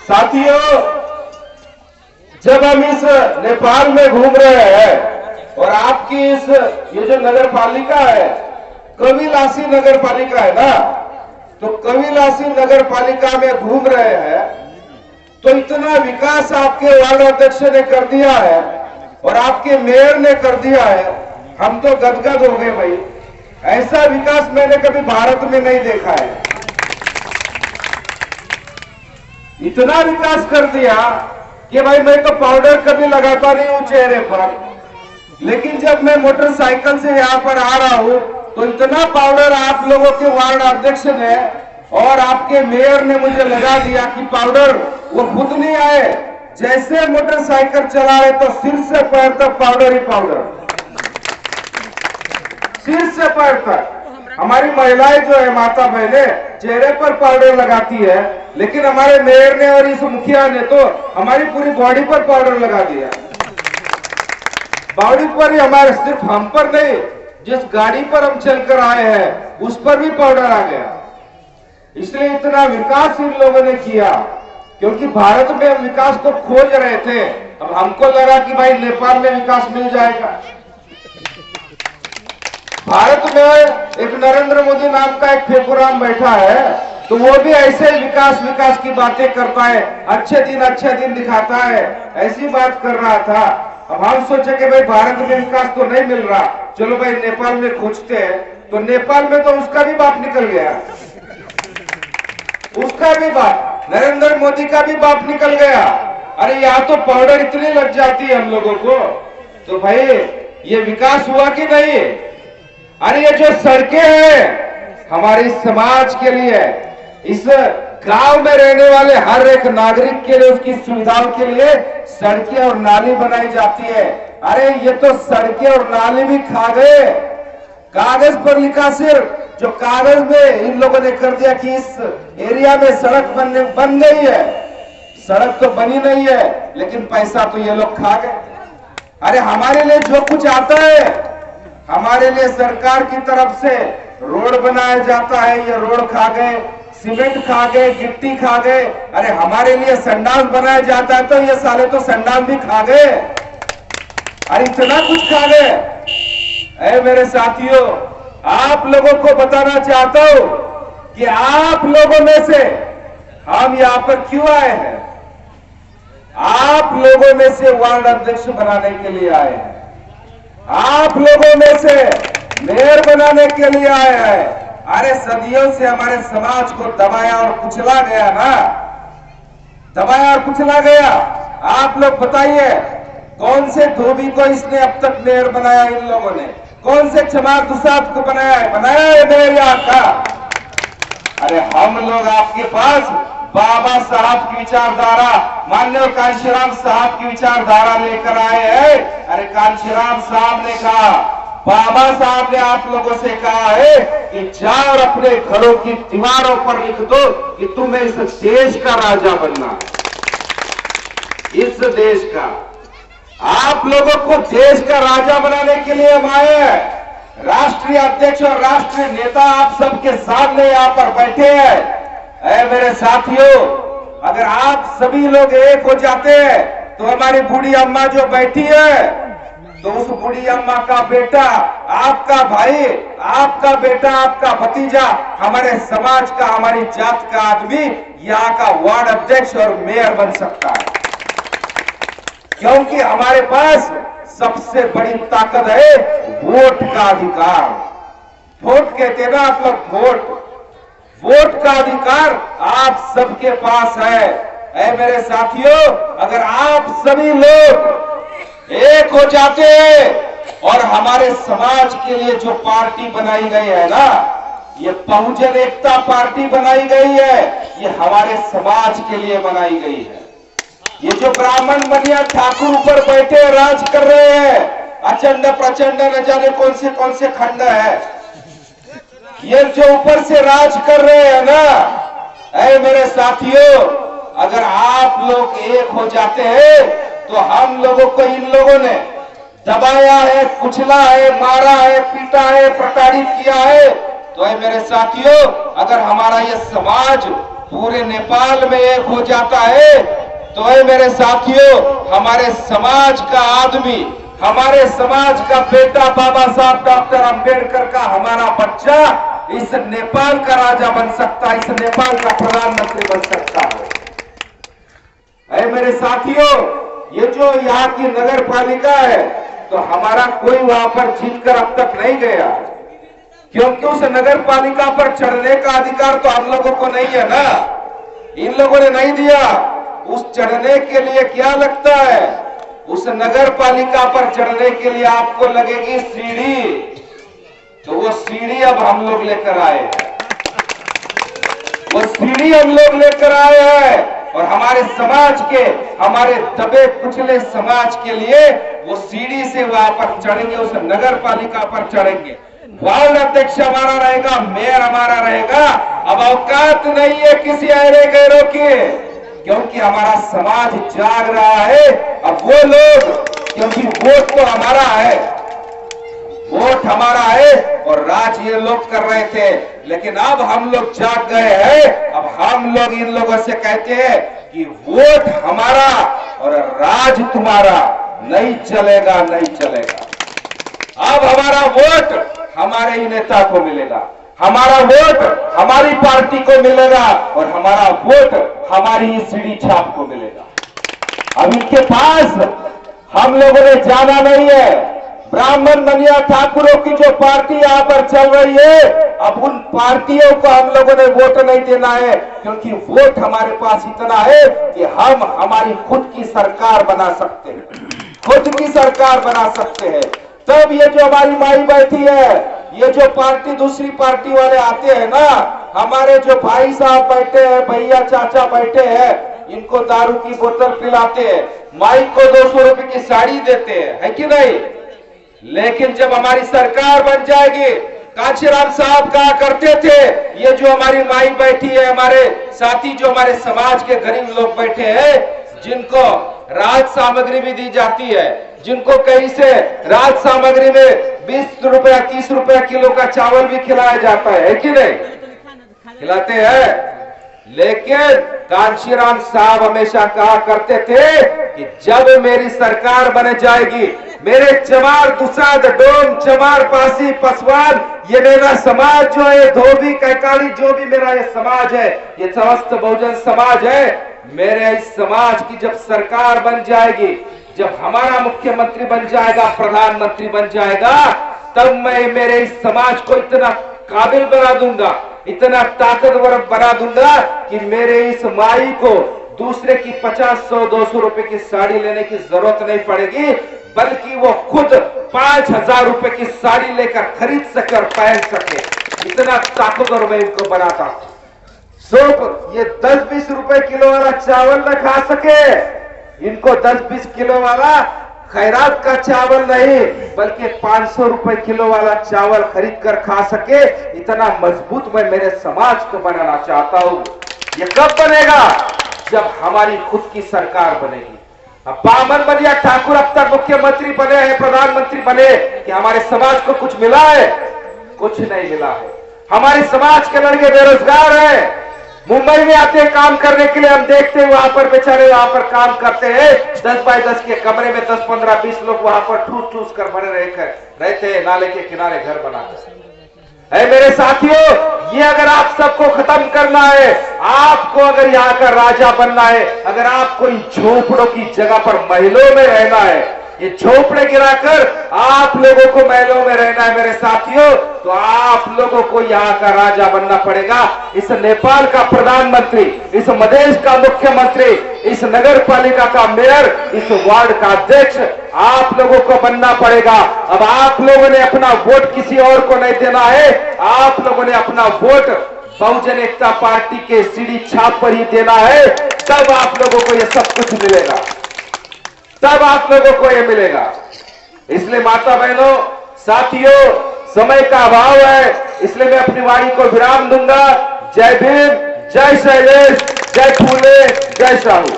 साथियों, जब हम इस नेपाल में घूम रहे हैं और आपकी इस ये जो नगर पालिका है, कविलासी नगर पालिका है ना, तो कविलासी नगर पालिका में घूम रहे हैं तो इतना विकास आपके वार्ड अध्यक्ष ने कर दिया है और आपके मेयर ने कर दिया है, हम तो गदगद हो गए भाई। ऐसा विकास मैंने कभी भारत में नहीं देखा है। इतना विकास कर दिया कि भाई मैं तो पाउडर कभी लगाता नहीं हूं चेहरे पर, लेकिन जब मैं मोटरसाइकिल से यहां पर आ रहा हूं तो इतना पाउडर आप लोगों के वार्ड अध्यक्ष ने और आपके मेयर ने मुझे लगा दिया कि पाउडर वो खुद नहीं आए, जैसे मोटरसाइकिल चला रहे तो सिर से पैर तक पाउडर ही पाउडर, सिर से पैर तक। हमारी महिलाएं जो है, माता बहनें चेहरे पर पाउडर लगाती है, लेकिन हमारे मेयर ने और इस मुखिया ने तो हमारी पूरी बॉडी पर पाउडर लगा दिया। बॉडी पर ही, हमारे सिर्फ हम पर नहीं, जिस गाड़ी पर हम चलकर आए हैं उस पर भी पाउडर आ गया। इसलिए इतना विकास इन लोगों ने किया, क्योंकि भारत में हम विकास को खोज रहे थे। अब हमको लगा कि भाई नेपाल में विकास मिल जाएगा। भारत में एक नरेंद्र मोदी नाम का एक फेफूराम बैठा है, तो वो भी ऐसे विकास की बातें करता है, अच्छे दिन दिखाता है, ऐसी बात कर रहा था। अब हम सोचे कि भाई भारत में विकास तो नहीं मिल रहा, चलो भाई नेपाल में खोजते हैं। तो नेपाल में तो उसका भी बाप निकल गया, उसका भी बाप, नरेंद्र मोदी का भी बाप निकल गया। अरे यहाँ तो पाउडर इतनी लग जाती है हम लोगों को, तो भाई ये विकास हुआ कि नहीं? अरे ये जो सड़कें हैं हमारे समाज के लिए, इस गांव में रहने वाले हर एक नागरिक के लिए, उसकी सुविधाओं के लिए सड़कें और नाली बनाई जाती है। अरे ये तो सड़कें और नाली भी खा गए, कागज पर लिखा, सिर्फ जो कागज में इन लोगों ने कर दिया कि इस एरिया में सड़क बन गई है, सड़क तो बनी नहीं है, लेकिन पैसा तो ये लोग खा गए। अरे हमारे लिए जो कुछ आता है, हमारे लिए सरकार की तरफ से रोड बनाया जाता है, ये रोड खा गए, सीमेंट खा गए, गिट्टी खा गए। अरे हमारे लिए संडास बनाया जाता है तो ये साले तो संडास भी खा गए। अरे इतना कुछ खा गए। ऐ मेरे साथियों, आप लोगों को बताना चाहता हूं कि आप लोगों में से हम यहां पर क्यों आए हैं? आप लोगों में से वार्ड अध्यक्ष बनाने के लिए आए हैं, आप लोगों में से मेयर बनाने के लिए आए हैं। अरे सदियों से हमारे समाज को दबाया और कुचला गया ना, दबाया और कुचला गया। आप लोग बताइए, कौन से धोबी को इसने अब तक मेयर बनाया? इन लोगों ने कौन से चमार दुसाद को बनाया है मेयर यहाँ का? अरे हम लोग आपके पास बाबा साहब की विचारधारा, माननीय कांशीराम साहब की विचारधारा लेकर आए हैं। अरे कांशीराम साहब ने कहा, बाबा साहब ने आप लोगों से कहा है कि जाओ और अपने घरों की दीवारों पर लिख दो कि तुम्हें इस देश का राजा बनना, इस देश का। आप लोगों को देश का राजा बनाने के लिए हम आए हैं। राष्ट्रीय अध्यक्ष और राष्ट्रीय नेता आप सबके सामने यहाँ पर बैठे हैं। ऐ मेरे साथियों, अगर आप सभी लोग एक हो जाते हैं तो हमारी बूढ़ी अम्मा जो बैठी है, तो उस बूढ़ी अम्मा का बेटा, आपका भाई, आपका बेटा, आपका भतीजा, हमारे समाज का, हमारी जात का आदमी यहाँ का वार्ड अध्यक्ष और मेयर बन सकता है। क्योंकि हमारे पास सबसे बड़ी ताकत है वोट का अधिकार। वोट कहते ना आप लोग, वोट का अधिकार आप सबके पास है। ऐ मेरे साथियों, अगर आप सभी लोग एक हो जाते हैं और हमारे समाज के लिए जो पार्टी बनाई गई है ना, ये बहुजन एकता पार्टी बनाई गई है, ये हमारे समाज के लिए बनाई गई है। ये जो ब्राह्मण बनिया ठाकुर ऊपर बैठे राज कर रहे हैं, अचंड प्रचंड न जाने कौन से खंड है, ये जो ऊपर से राज कर रहे हैं ना, ऐ मेरे साथियों, अगर आप लोग एक हो जाते हैं तो हम लोगों को इन लोगों ने दबाया है, कुचला है, मारा है, पीटा है, प्रताड़ित किया है, तो ऐ मेरे साथियों, अगर हमारा ये समाज पूरे नेपाल में एक हो जाता है, तो है मेरे साथियों, हमारे समाज का आदमी, हमारे समाज का बेटा, बाबा साहब डॉक्टर अंबेडकर का हमारा बच्चा इस नेपाल का राजा बन सकता है, इस नेपाल का प्रधानमंत्री बन सकता है। मेरे साथियों, ये जो यहाँ की नगर पालिका है, तो हमारा कोई वहां पर जीतकर अब तक नहीं गया, क्योंकि उस नगर पालिका पर चढ़ने का अधिकार तो हम लोगों को नहीं है ना, इन लोगों ने नहीं दिया। उस चढ़ने के लिए क्या लगता है, उस नगर पालिका पर चढ़ने के लिए आपको लगेगी सीढ़ी, तो वो सीढ़ी अब हम लोग लेकर आए हैं, वो सीढ़ी हम लोग लेकर आए हैं। और हमारे समाज के, हमारे दबे कुचले समाज के लिए वो सीढ़ी से वहां पर चढ़ेंगे, उस नगर पालिका पर चढ़ेंगे। वार्ड अध्यक्ष हमारा रहेगा, मेयर हमारा रहेगा। अब औकात नहीं है किसी ऐरे गैरों की, क्योंकि हमारा समाज जाग रहा है। अब वो लोग, क्योंकि वोट तो हमारा है, वोट हमारा है और राज ये लोग कर रहे थे, लेकिन अब हम लोग जाग गए हैं। अब हम लोग इन लोगों से कहते हैं कि वोट हमारा और राज तुम्हारा, नहीं चलेगा, नहीं चलेगा। अब हमारा वोट हमारे ही नेता को मिलेगा, हमारा वोट हमारी पार्टी को मिलेगा और हमारा वोट हमारी ही सीढ़ी छाप को मिलेगा। अब इनके पास हम लोगों ने जाना नहीं है। ब्राह्मण मनिया ठाकुरों की जो पार्टी यहाँ पर चल रही है, अब उन पार्टियों को हम लोगों ने वोट नहीं देना है, क्योंकि वोट हमारे पास इतना है कि हम हमारी खुद की सरकार बना सकते हैं, खुद की सरकार बना सकते हैं। तब ये जो हमारी माई बैठी है, ये जो पार्टी, दूसरी पार्टी वाले आते हैं ना, हमारे जो भाई साहब बैठे हैं, भैया चाचा बैठे हैं, इनको दारू की बोतल पिलाते हैं, माई को 200 रुपए की साड़ी देते हैं, है कि नहीं? लेकिन जब हमारी सरकार बन जाएगी, कांशीराम साहब कहा करते थे, ये जो हमारी माई बैठी है, हमारे साथी जो हमारे समाज के गरीब लोग बैठे हैं, जिनको राहत सामग्री भी दी जाती है, जिनको कहीं से राहत सामग्री में 20 रुपया 30 रुपया किलो का चावल भी खिलाया जाता है कि नहीं? खिलाते हैं। लेकिन कांशीराम साहब हमेशा कहा करते थे कि जब मेरी सरकार बन जाएगी, मेरे चमार, दुसाध, डोम, चमार, पासी, पसवान, ये मेरा समाज जो है, धोबी, कैकाली, जो भी मेरा ये समाज है, ये समस्त बहुजन समाज है, मेरे इस समाज की जब सरकार बन जाएगी, जब हमारा मुख्यमंत्री बन जाएगा, प्रधानमंत्री बन जाएगा, तब मैं मेरे इस समाज को इतना काबिल बना दूंगा, इतना ताकतवर बना दूंगा कि मेरे इस माई को दूसरे की 50, 100, 200 रुपए की साड़ी लेने की जरूरत नहीं पड़ेगी, बल्कि वो खुद 5000 रुपए की साड़ी लेकर खरीद सके और पहन सके, इतना ताकतवर मैं इनको बनाता। सिर्फ ये 10-20 रुपए किलो वाला चावल न खा सके, इनको 10-20 किलो वाला खैरात का चावल नहीं, बल्कि 500 रुपए किलो वाला चावल खरीद कर खा सके, इतना मजबूत मैं मेरे समाज को बनाना चाहता हूं। ये कब बनेगा? जब हमारी खुद की सरकार बनेगी। अब ब्राह्मण मनिया ठाकुर अब तक मुख्यमंत्री बने हैं, प्रधानमंत्री बने, कि हमारे समाज को कुछ मिला है? कुछ नहीं मिला है। हमारे समाज के लड़के बेरोजगार हैं, मुंबई में आते हैं काम करने के लिए, हम देखते हैं वहां पर बेचारे वहां पर काम करते हैं, 10 बाय 10 के कमरे में 10, 15, 20 लोग वहां पर ठूस ठूस कर भरे रहते हैं, नाले के किनारे घर बनाकर। है मेरे साथियों, ये अगर आप सबको खत्म करना है, आपको अगर यहाँ का राजा बनना है, अगर आपको इन झोपड़ों की जगह पर महलों में रहना है, ये झोपड़े गिराकर आप लोगों को महलों में रहना है मेरे साथियों, तो आप लोगों को यहाँ का राजा बनना पड़ेगा। इस नेपाल का प्रधानमंत्री, इस मधेश का मुख्यमंत्री, इस नगर पालिका का मेयर, इस वार्ड का अध्यक्ष आप लोगों को बनना पड़ेगा। अब आप लोगों ने अपना वोट किसी और को नहीं देना है, आप लोगों ने अपना वोट बहुजन एकता पार्टी के सीढ़ी छाप पर ही देना है, तब आप लोगों को ये सब कुछ मिलेगा, तब आप लोगों को ये मिलेगा। इसलिए माता बहनों, साथियों, समय का अभाव है, इसलिए मैं अपनी वाणी को विराम दूंगा। जय भीम, जय शैलेश, जय फूले, जय साहू।